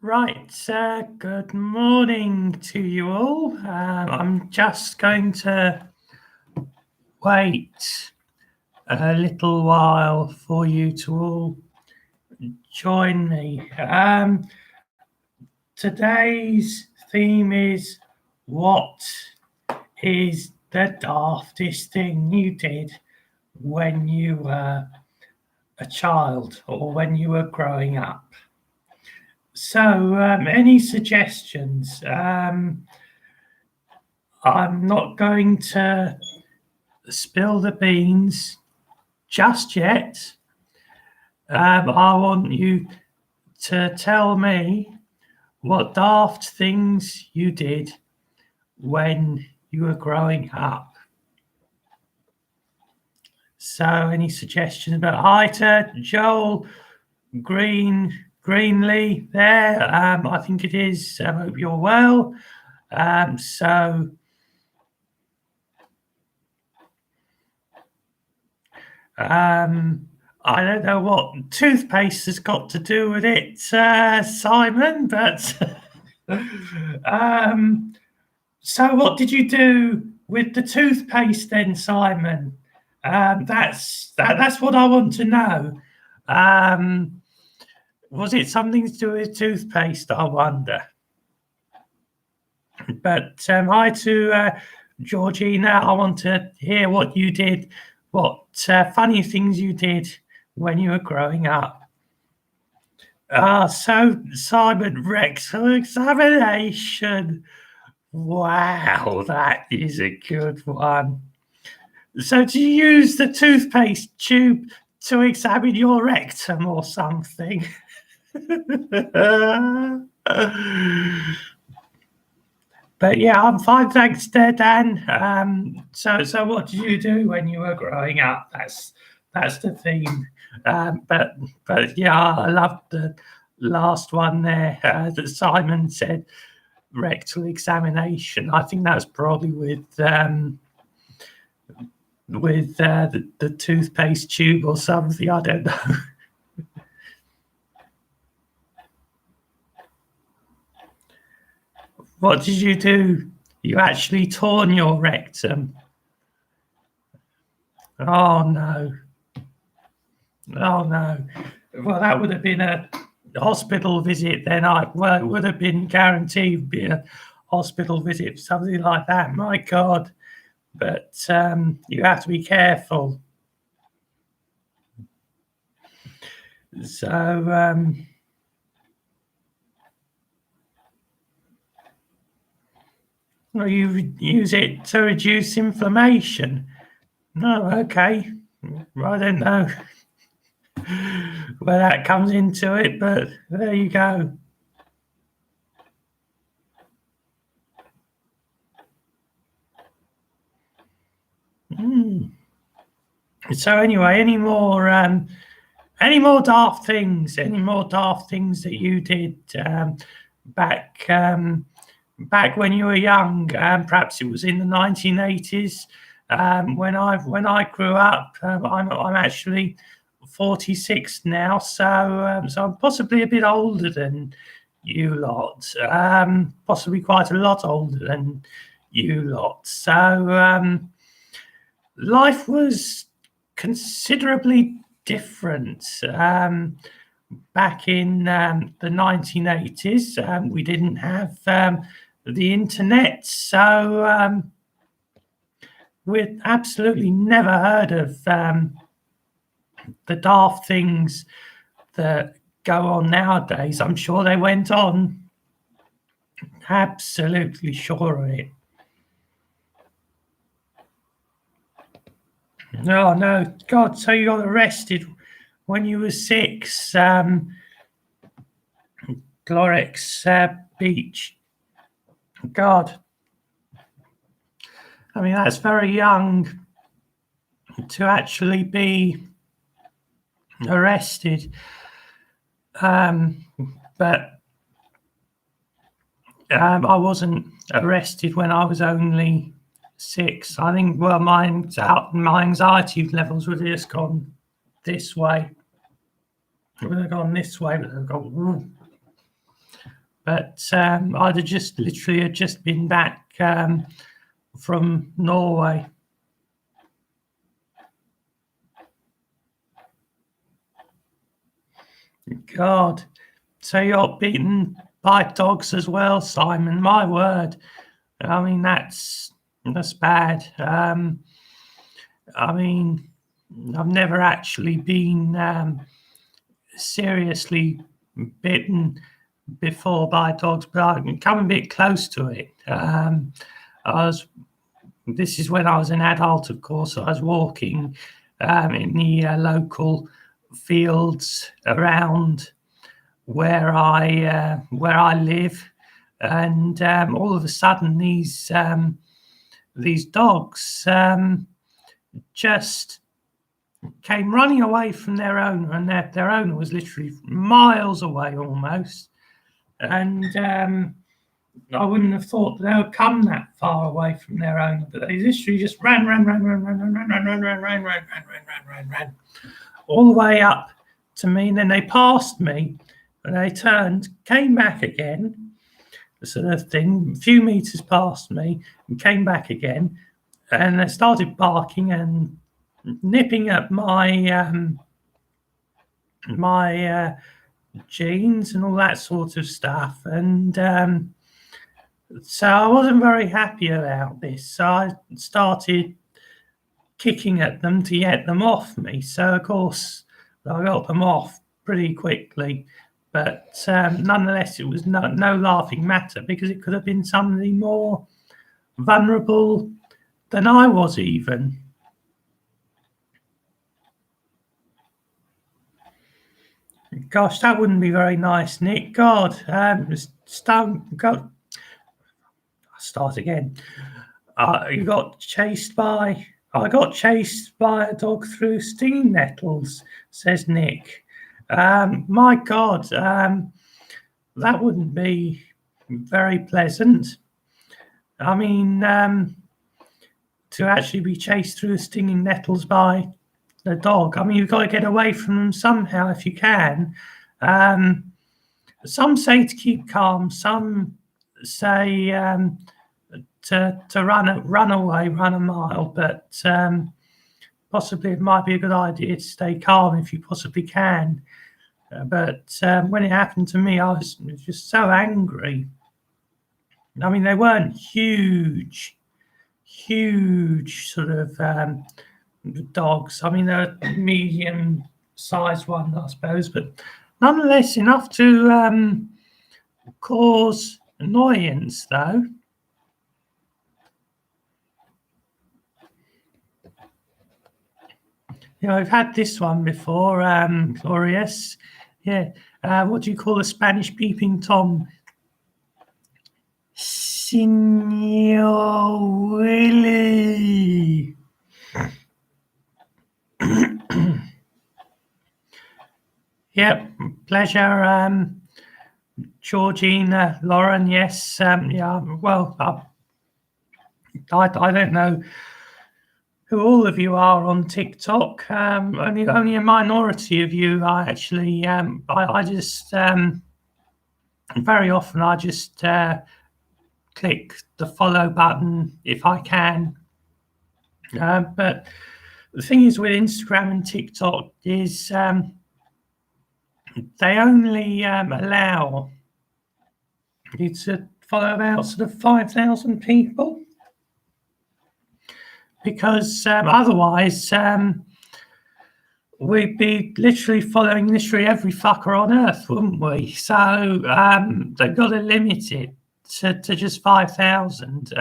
Right, good morning to you all. I'm just going to wait a little while for you to all join me. Today's theme is what is the daftest thing you did when you were a child or when you were growing up? So, any suggestions? I'm not going to spill the beans just yet. I want you to tell me what daft things you did when you were growing up. So, any suggestions about hi to Joel Greenlee there? I think it is. I hope you're well. So I don't know what toothpaste has got to do with it, Simon, but so what did you do with the toothpaste then, Simon? That's what I want to know. Was it something to do with toothpaste, I wonder? But hi to Georgina. I want to hear what you did, what funny things you did when you were growing up. So Simon rectal examination. Wow, that is a good one. So do you use the toothpaste tube to examine your rectum or something? But yeah, I'm fine, thanks, there, Dan. So what did you do when you were growing up? That's the theme. But yeah, I loved the last one there that Simon said, rectal examination. I think that's probably with the toothpaste tube or something. I don't know. What did you do? You actually torn your rectum. Oh no. Oh no. Well, that would have been a hospital visit then. It would have been guaranteed be a hospital visit, something like that. My God. But you have to be careful. So you use it to reduce inflammation. No, okay. I don't know where that comes into it, but there you go. So anyway, any more daft things? Any more daft things that you did back when you were young? Perhaps it was in the 1980s. When I grew up, I'm actually 46 now, so I'm possibly a bit older than you lot. Possibly quite a lot older than you lot. So life was considerably different back in the 1980s. We didn't have the internet, so we'd absolutely never heard of the daft things that go on nowadays. I'm sure they went on. Absolutely sure of it. Oh no, God! So you got arrested when you were 6, Glorex Beach. God, I mean that's very young to actually be arrested. But I wasn't arrested when I was only 6. I think my anxiety levels would have just gone this way. It would have gone this way, but they've gone. but I'd have just literally had just been back from Norway. God, so you're beaten by dogs as well, Simon? My word. I mean, that's bad. I mean, I've never actually been seriously bitten before by dogs, but I can come a bit close to it. This is when I was an adult, of course. I was walking in the local fields around where I live, and all of a sudden these dogs just came running away from their owner, and their owner was literally miles away almost. And I wouldn't have thought that they would come that far away from their owner, but they literally just ran all the way up to me, and then they passed me, and they turned, came back again, sort of thing, a few meters past me, and came back again, and they started barking and nipping at my jeans and all that sort of stuff, and so I wasn't very happy about this. So I started kicking at them to get them off me. So of course I got them off pretty quickly, but nonetheless it was no laughing matter, because it could have been somebody more vulnerable than I was even. Gosh, that wouldn't be very nice, Nick. God, I'll start again. I got chased by a dog through stinging nettles, says Nick. My God, that wouldn't be very pleasant. I mean, to actually be chased through stinging nettles by a dog. I mean, you've got to get away from them somehow if you can. Some say to keep calm. Some say to run away, run a mile. But possibly it might be a good idea to stay calm if you possibly can. But when it happened to me, I was just so angry. I mean, they weren't huge sort of dogs. I mean, they're medium-sized ones, I suppose, but nonetheless enough to cause annoyance, though. You know, I've had this one before, Glorious. Yeah. What do you call a Spanish peeping Tom? Signor Willie. Yep, pleasure, Georgina, Lauren. Yes, yeah. Well, I don't know who all of you are on TikTok. Only a minority of you. I actually, I just very often I just click the follow button if I can. But the thing is with Instagram and TikTok is they only allow you to follow about sort of 5,000 people, because otherwise we'd be literally following every fucker on earth, wouldn't we? So they've got to limit it to just 5,000,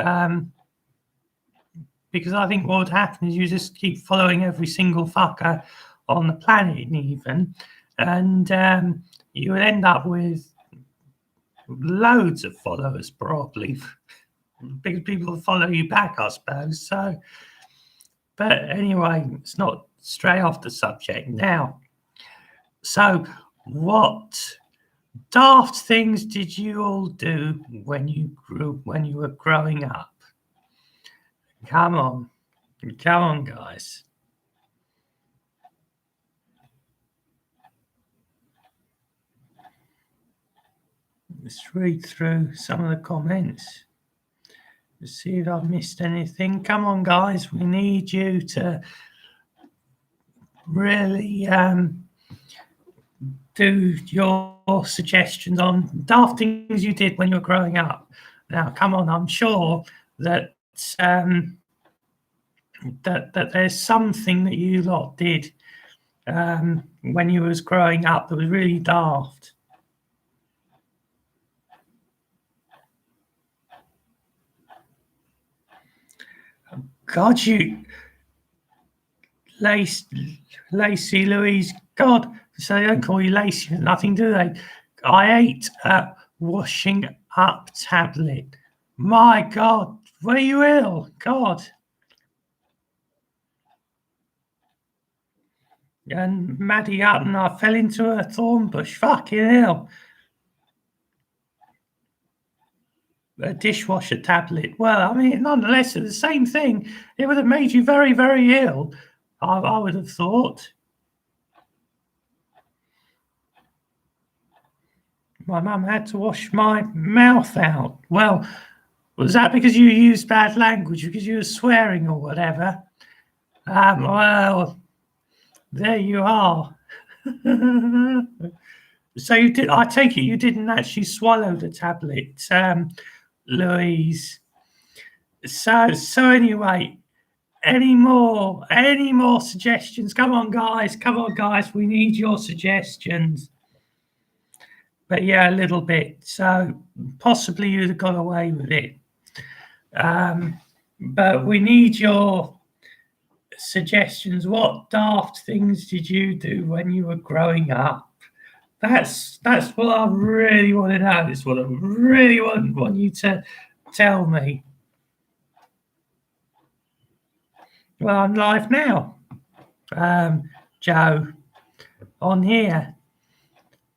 because I think what would happen is you just keep following every single fucker on the planet even, and you would end up with loads of followers probably, because people follow you back, I suppose. So, but anyway, it's not stray off the subject now. So, what daft things did you all do when you were growing up? Come on, guys. Let's read through some of the comments. Let's see if I've missed anything. Come on, guys. We need you to really do your suggestions on daft things you did when you were growing up. Now, come on. I'm sure that that there's something that you lot did when you was growing up that was really daft. God, you, Lacey Louise, God, so they don't call you Lacey for nothing, do they? I ate a washing up tablet. My God, were you ill? God. And Maddie Hutton, I fell into a thorn bush. Fucking hell. A dishwasher tablet. Well, I mean, nonetheless, it's the same thing. It would have made you very, very ill, I would have thought. My mum had to wash my mouth out. Well, was that because you used bad language, because you were swearing or whatever? Well, there you are. So you did. I take it you didn't actually swallow the tablet, Louise. So anyway, any more suggestions? Come on, guys. We need your suggestions. But yeah, a little bit. So possibly you'd have got away with it. But we need your suggestions. What daft things did you do when you were growing up? That's what I really want to know. It's what I really want you to tell me. Well, I'm live now, Joe, on here.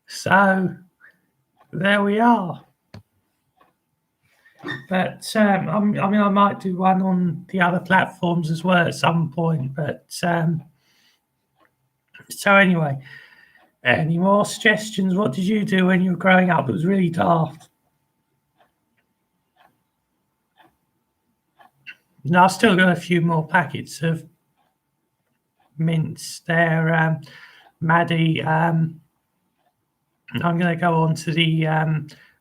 So there we are. But I mean, I might do one on the other platforms as well at some point. But so anyway, any more suggestions? What did you do when you were growing up? It was really daft. No, I've still got a few more packets of mints there, Maddie. I'm going to go on to the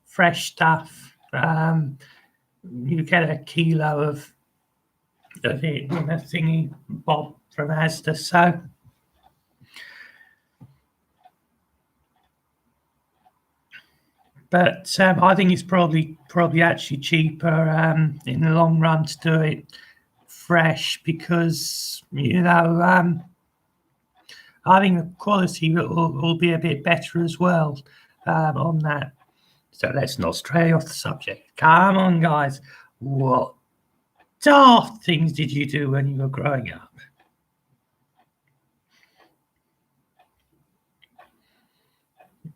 fresh stuff. You get a kilo of it in a thingy bob from Asda. So but I think it's probably actually cheaper in the long run to do it fresh, because I think the quality will be a bit better as well on that. So let's not stray off the subject. Come on, guys. What daft things did you do when you were growing up?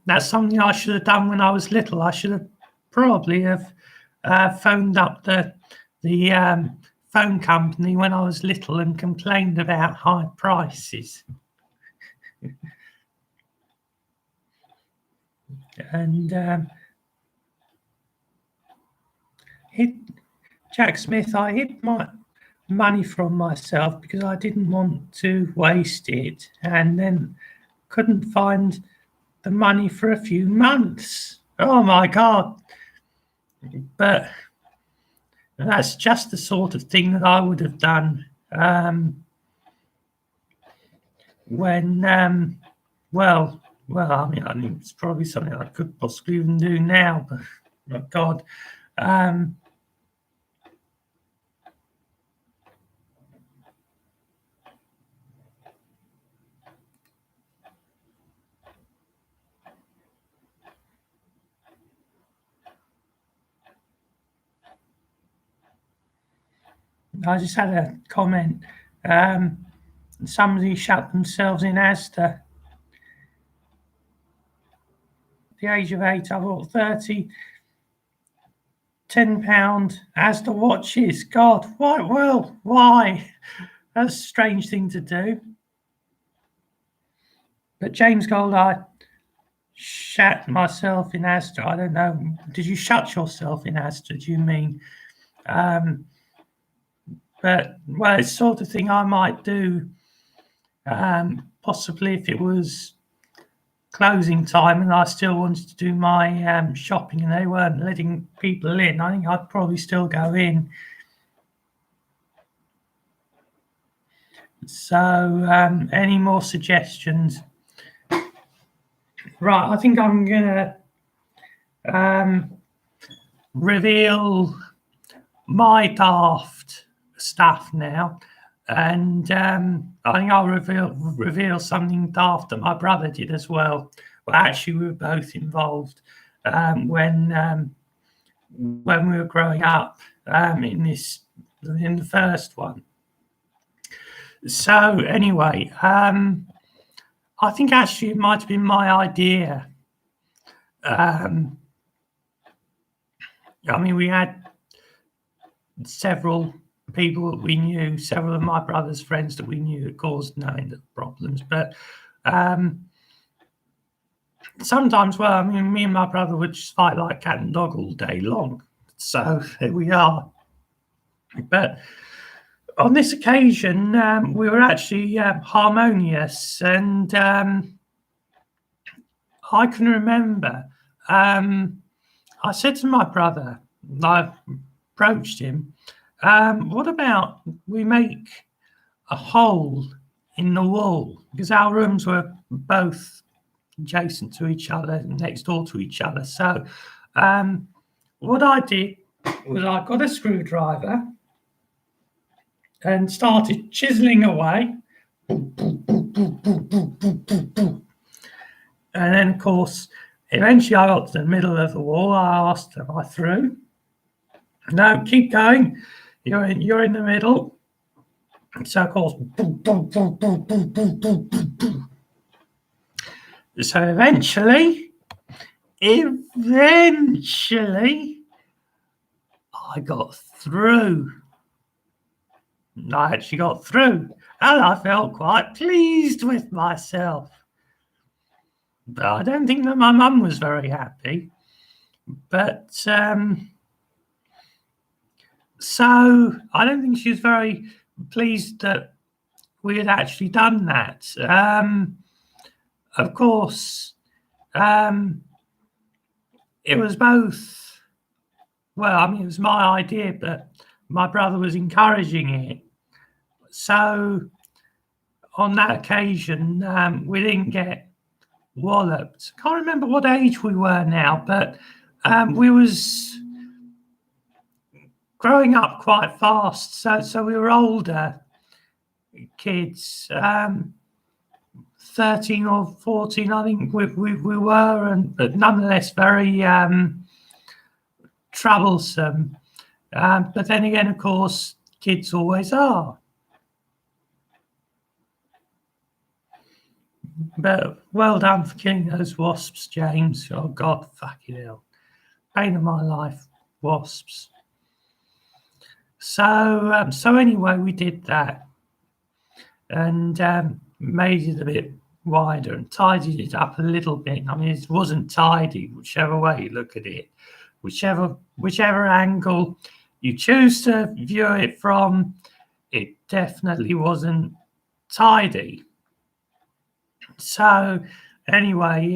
That's something I should have done when I was little. I should have probably phoned up the phone company when I was little and complained about high prices. And Jack Smith, I hid my money from myself because I didn't want to waste it, and then couldn't find the money for a few months. Oh my God. But that's just the sort of thing that I would have done when well, I mean, I think it's probably something I could possibly even do now, but oh God. I just had a comment. Somebody shut themselves in Asda. The age of 8, I bought 30 £10 Asda watches. God, why? Well, why? That's a strange thing to do. But James Goldeye, shat myself in Asda. I don't know. Did you shut yourself in Asda? Do you mean? But well, it's sort of thing I might do. Possibly if it was closing time and I still wanted to do my shopping and they weren't letting people in, I think I'd probably still go in. So, any more suggestions? Right, I think I'm gonna reveal my daft stuff now, and I think I'll reveal something daft that my brother did as well. Well, actually, we were both involved when we were growing up in the first one. So anyway, I think actually it might have been my idea. I mean, we had several people that we knew, several of my brother's friends that we knew that caused no end of problems. But sometimes, well, I mean, me and my brother would just fight like cat and dog all day long. So here we are. But on this occasion, we were actually harmonious, and I can remember I said to my brother, I approached him, what about we make a hole in the wall? Because our rooms were both adjacent to each other, next door to each other. So what I did was I got a screwdriver and started chiseling away. And then, of course, eventually I got to the middle of the wall. I asked, am I through? No, keep going. You're in the middle. So, of course, so eventually, I got through. I actually got through, and I felt quite pleased with myself. But I don't think that my mum was very happy. But so I don't think she was very pleased that we had actually done that. Of course, it was both. Well, I mean, it was my idea, but my brother was encouraging it. So on that occasion, we didn't get walloped. I can't remember what age we were now, but we was growing up quite fast. So we were older kids, 13 or 14, I think we were, but nonetheless very troublesome. But then again, of course, kids always are. But well done for killing those wasps, James. Oh, God, fucking hell. Pain of my life, wasps. So anyway, we did that and made it a bit wider and tidied it up a little bit. I mean, it wasn't tidy, whichever way you look at it, whichever angle you choose to view it from, it definitely wasn't tidy. So anyway,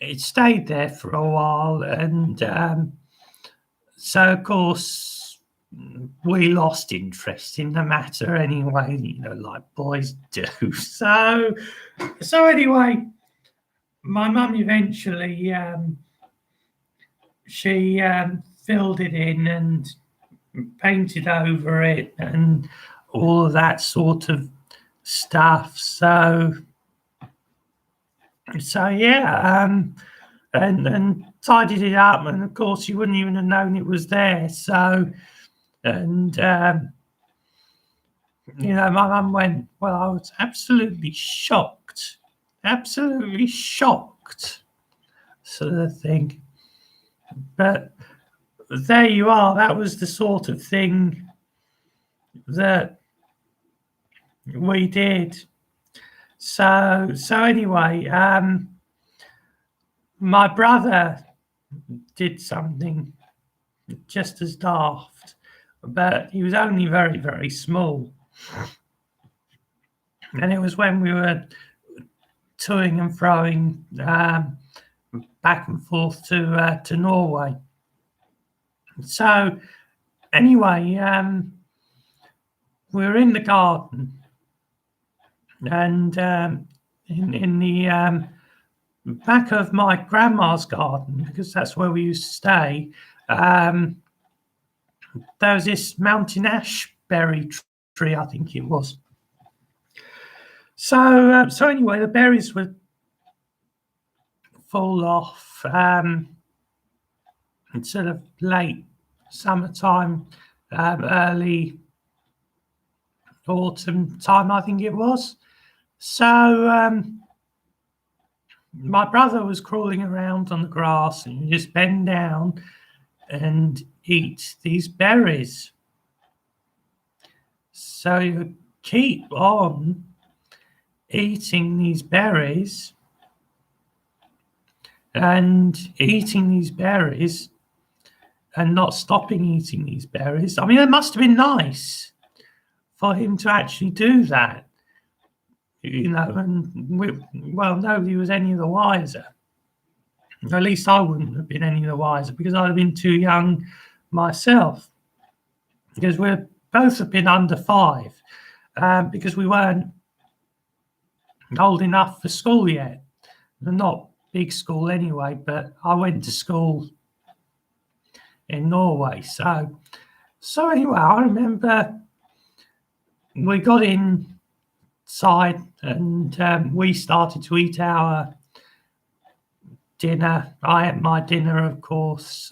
it stayed there for a while, and so of course we lost interest in the matter anyway, like boys do. So anyway, my mum eventually she filled it in and painted over it and all of that sort of stuff. So yeah, and tidied it up, and of course you wouldn't even have known it was there. So, and my mum went, well, I was absolutely shocked, sort of thing. But there you are. That was the sort of thing that we did. So anyway, my brother did something just as daft, but he was only very, very small. And it was when we were toing and froing back and forth to Norway. So anyway, we were in the garden, and in the back of my grandma's garden, because that's where we used to stay, there was this mountain ash berry tree, I think it was. So anyway, the berries would fall off sort of late summertime, early autumn time, I think it was. So my brother was crawling around on the grass, and you just bend down and eat these berries. So you keep on eating these berries and eating these berries and not stopping eating these berries. I mean, it must have been nice for him to actually do that, and nobody was any the wiser. At least I wouldn't have been any the wiser, because I'd have been too young myself, because we're both have been under 5, because we weren't old enough for school yet. Not big school anyway, but I went to school in Norway. So anyway, I remember we got inside, and we started to eat our dinner. I ate my dinner, of course.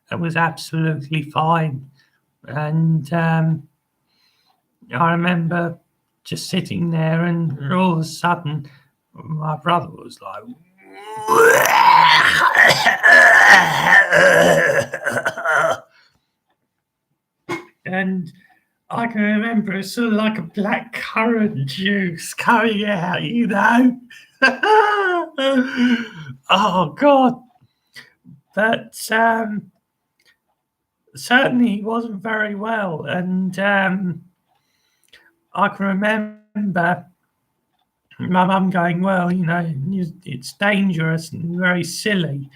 It was absolutely fine. And I remember just sitting there, and all of a sudden, my brother was like, and I can remember it sort of like a black currant juice coming out, Oh, God. But certainly he wasn't very well. And I can remember my mum going, well, it's dangerous and very silly.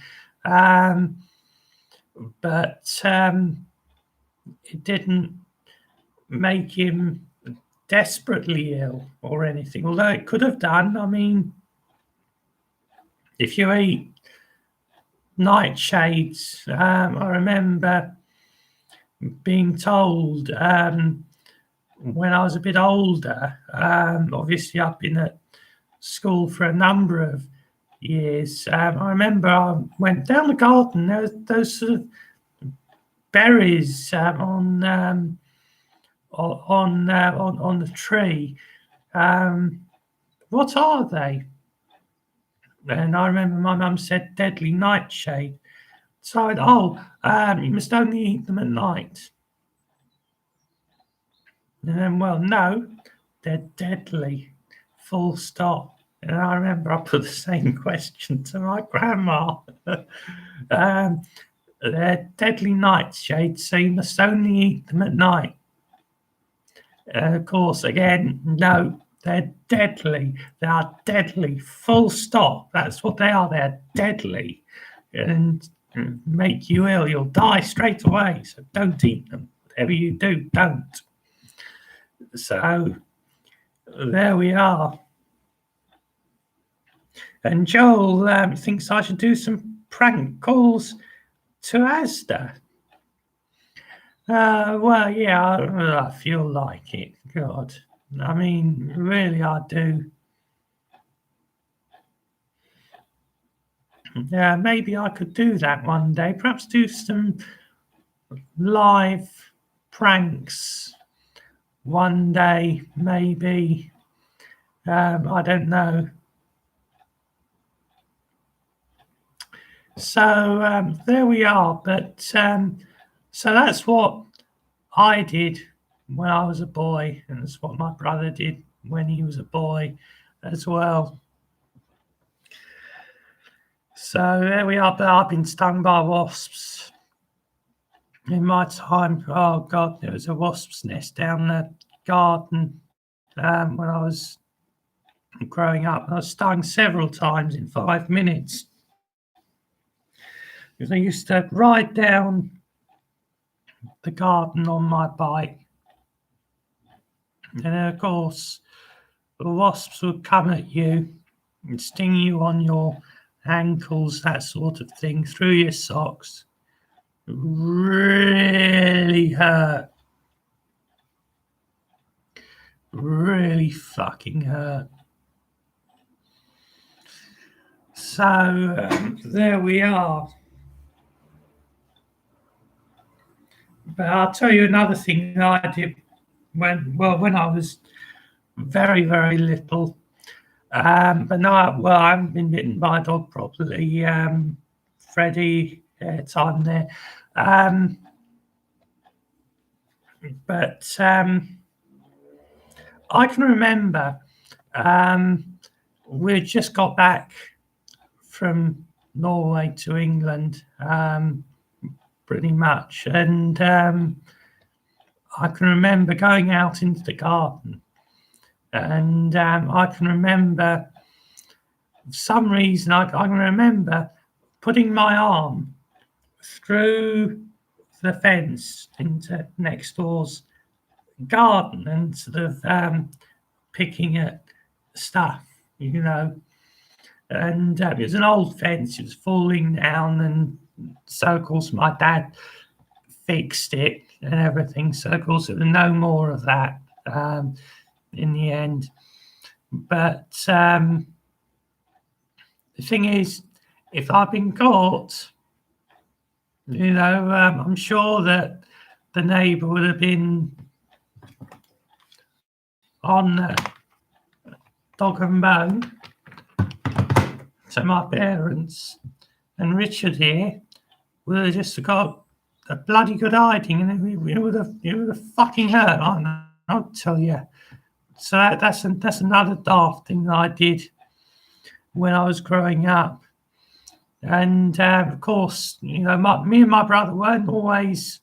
But it didn't make him desperately ill or anything, although it could have done. I mean, if you eat nightshades, I remember being told when I was a bit older, obviously I've been at school for a number of years. I remember I went down the garden. There was those sort of berries on the tree. What are they? And I remember my mum said deadly nightshade. So I went, you must only eat them at night. And then, well, no, they're deadly, full stop. And I remember I put the same question to my grandma. They're deadly nightshades, so you must only eat them at night. Of course, again, no, they're deadly. They are deadly, full stop. That's what they are. They're deadly and make you ill. You'll die straight away. So don't eat them. Whatever you do, don't. So there we are. And Joel thinks I should do some prank calls to Asda. Well, yeah, I feel like it. God, I mean, really, I do. Yeah, maybe I could do that one day. Perhaps do some live pranks one day, maybe. I don't know. So there we are. But so that's what I did when I was a boy, and that's what my brother did when he was a boy as well. So there we are. But I've been stung by wasps in my time. Oh God, there was a wasp's nest down the garden when I was growing up. I was stung several times in 5 minutes because I used to ride down the garden on my bike, and then of course the wasps would come at you and sting you on your ankles, that sort of thing, through your socks. Really hurt. Really fucking hurt. So there we are. But I'll tell you another thing that I did when I was very, very little. But no, I haven't been bitten by a dog properly. Freddie, time there. But I can remember we just got back from Norway to England, pretty much, and I can remember going out into the garden, and I can remember, for some reason, I can remember putting my arm through the fence into next door's garden and sort of picking at stuff, you know. And it was an old fence, it was falling down, and so of course my dad fixed it and everything. So of course there was no more of that in the end. But the thing is, if I'd been caught, you know, I'm sure that the neighbour would have been on dog and bone to my parents, and Richard here would have just got a bloody good hiding, and it would have fucking hurt. I'll tell you. So that's another daft thing that I did when I was growing up. And of course, you know, me and my brother weren't always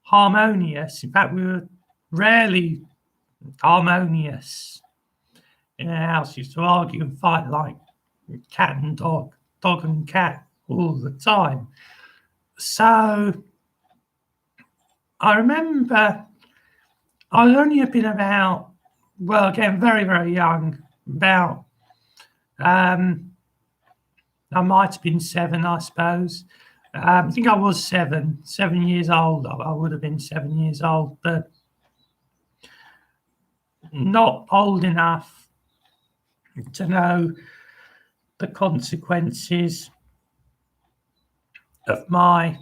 harmonious. In fact, we were rarely harmonious in our house. We used to argue and fight like cat and dog and cat all the time. So I remember I was only been about, well, again, very, very young, about I might have been 7, I suppose. I think I was 7 years old. I would have been 7 years old, but not old enough to know the consequences of my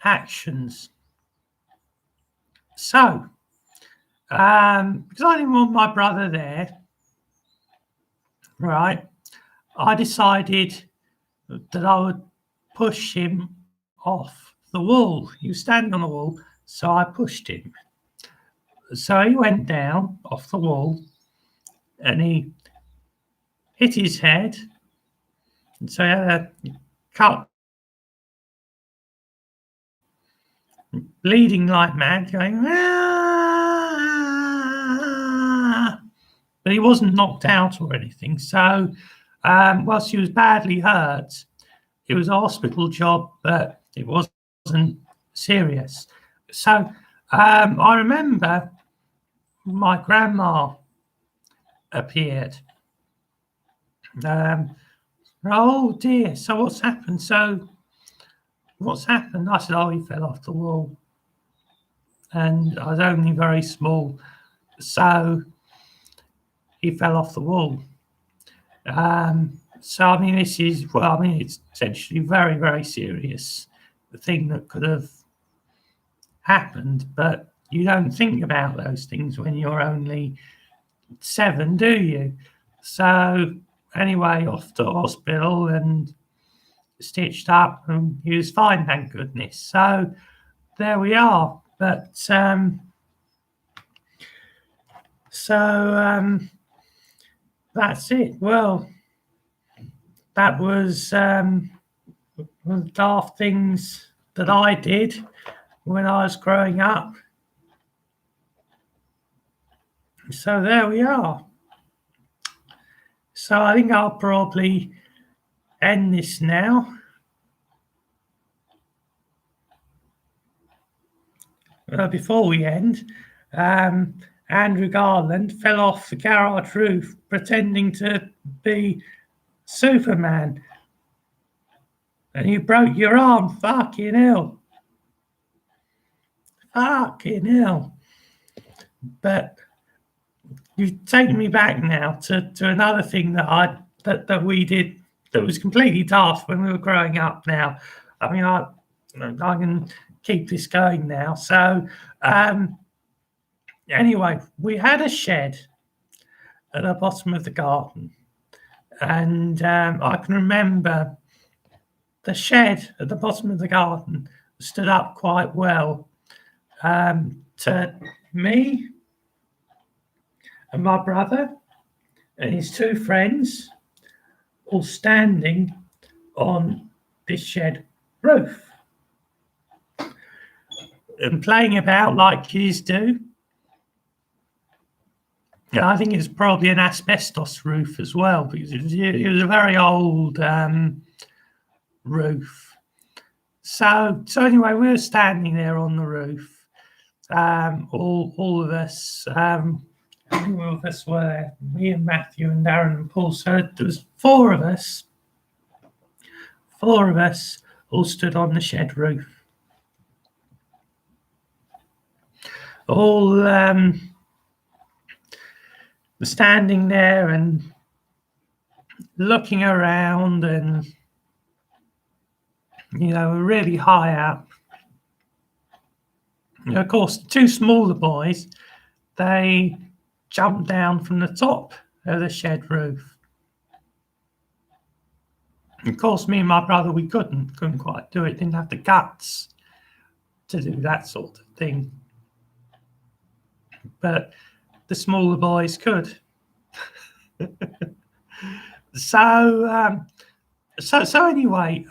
actions. So, because I didn't want my brother there, right, I decided that I would push him off the wall. He was standing on the wall, so I pushed him. So he went down off the wall and he hit his head. And so he had a cut, bleeding like mad, going, "Ah!" But he wasn't knocked out or anything. So whilst he was badly hurt, it was a hospital job, but it wasn't serious. So I remember my grandma appeared. Oh dear, so what's happened? What's happened? I said, oh, he fell off the wall. And I was only very small, so he fell off the wall. So, I mean, it's essentially very, very serious, the thing that could have happened, but you don't think about those things when you're only 7, do you? So, anyway, off to hospital and stitched up, and he was fine, thank goodness. So, there we are. But, that's it. Well, that was one of the daft things that I did when I was growing up. So there we are. So I think I'll probably end this now. Before we end, Andrew Garland fell off the garage roof pretending to be Superman. And you broke your arm. Fucking hell. Fucking hell. But you've taken me back now to another thing that we did that was completely daft when we were growing up now. I mean, I can keep this going now. So anyway, we had a shed at the bottom of the garden. And I can remember the shed at the bottom of the garden stood up quite well to me and my brother and his two friends all standing on this shed roof and playing about like kids do. Yeah, I think it's probably an asbestos roof as well, because it was a very old roof. So anyway, we were standing there on the roof. All of us, all of us were there, me and Matthew and Darren and Paul. So there was four of us all stood on the shed roof. All standing there and looking around, and we're really high up. Of course, the two smaller boys, they jumped down from the top of the shed roof. Of course, me and my brother, we couldn't quite do it, didn't have the guts to do that sort of thing. But the smaller boys could. So anyway,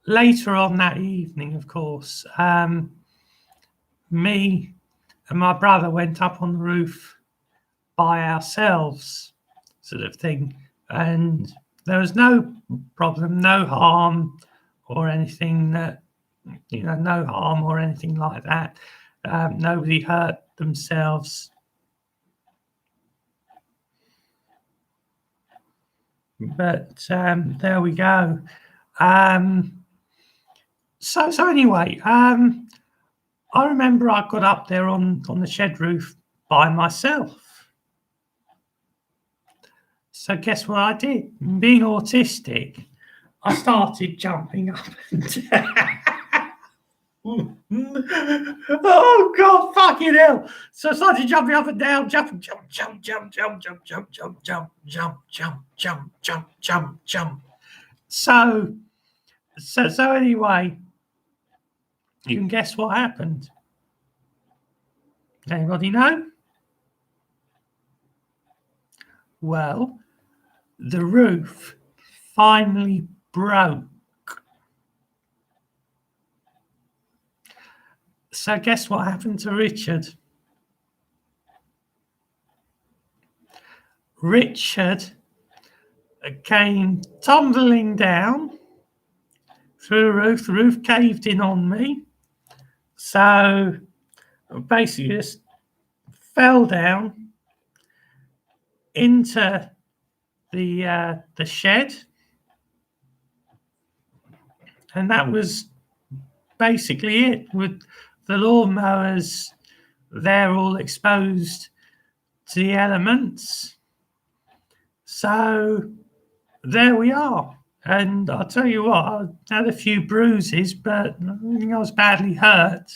later on that evening, of course, me and my brother went up on the roof by ourselves, sort of thing, and there was no problem, no harm or anything no harm or anything like that. Nobody hurt themselves. But there we go. So anyway, I remember I got up there on the shed roof by myself. So guess what I did? Being autistic, I started jumping up and down. Oh God, fucking hell! So I started jumping up and down, jump. So anyway, you can guess what happened. Anybody know? Well, the roof finally broke. So guess what happened to Richard? Richard came tumbling down through the roof. The roof caved in on me. So basically just fell down into the shed. And that was basically it, with the lawnmowers there all exposed to the elements. So there we are. And I'll tell you what, I had a few bruises, but I don't think I was badly hurt.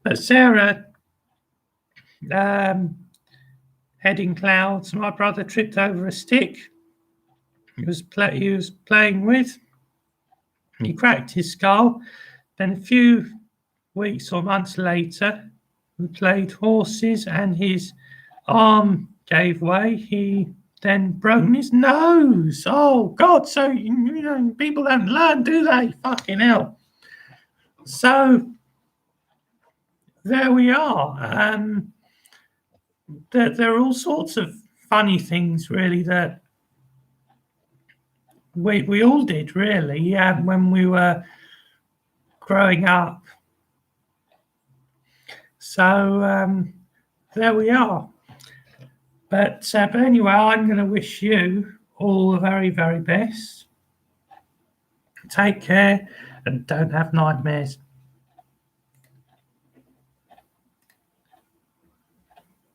But Sarah, heading clouds, my brother tripped over a stick he was playing with. He cracked his skull. Then a few weeks or months later, we played horses and his arm gave way. He then broke his nose. Oh God! So people don't learn, do they? Fucking hell! So there we are. There are all sorts of funny things, really, that we all did, really, when we were growing up. So there we are. But anyway, I'm going to wish you all the very, very best. Take care and don't have nightmares.